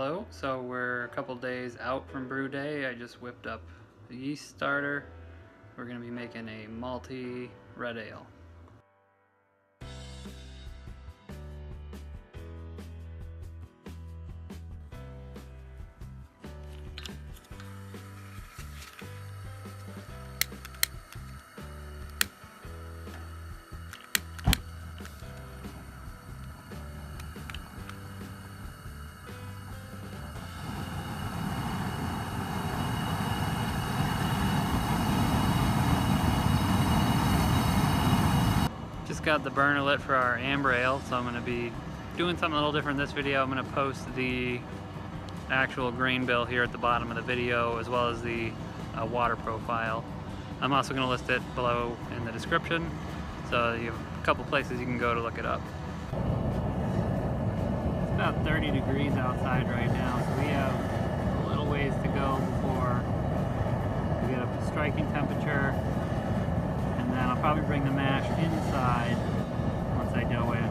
Hello, so we're a couple days out from brew day. I just whipped up a yeast starter. We're going to be making a malty red ale. Just got the burner lit for our amber ale, so I'm going to be doing something a little different in this video. I'm going to post the actual grain bill here at the bottom of the video, as well as the water profile. I'm also going to list it below in the description, so you have a couple places you can go to look it up. It's about 30 degrees outside right now, so we have a little ways to go before we get up to striking temperature. And then I'll probably bring the mash inside once I dough it.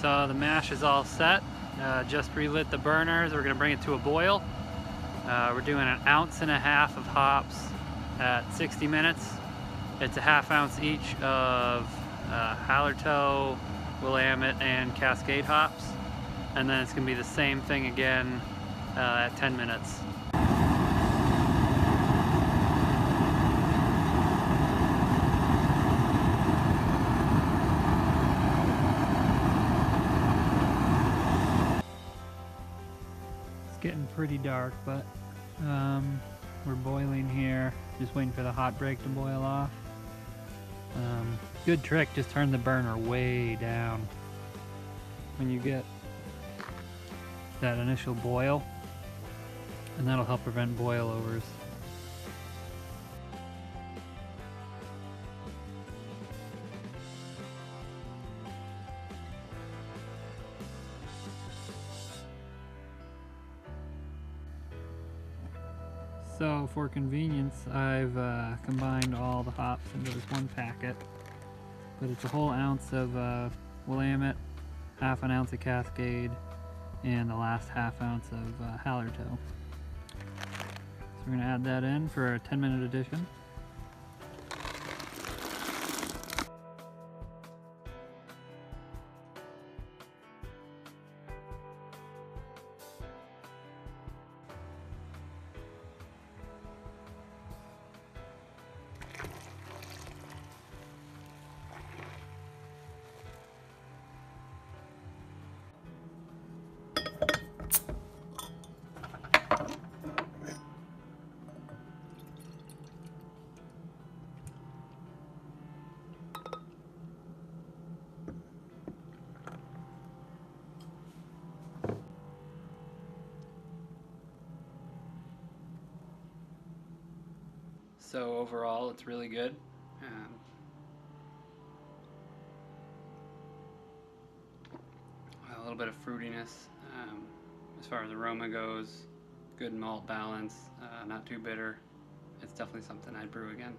So the mash is all set. Just relit the burners. We're going to bring it to a boil. We're doing 1.5 ounces of hops at 60 minutes. It's a 1/2 ounce each of Hallertau, Willamette, and Cascade hops. And then it's going to be the same thing again at 10 minutes. Getting pretty dark, but we're boiling here, just waiting for the hot break to boil off. Good trick, just turn the burner way down when you get that initial boil, and that'll help prevent boilovers. So for convenience, I've combined all the hops into this one packet, but it's a whole ounce of Willamette, 1/2 ounce of Cascade, and the last 1/2 ounce of Hallertau. So we're going to add that in for a 10-minute addition. So overall, it's really good. A little bit of fruitiness as far as aroma goes. Good malt balance, not too bitter. It's definitely something I'd brew again.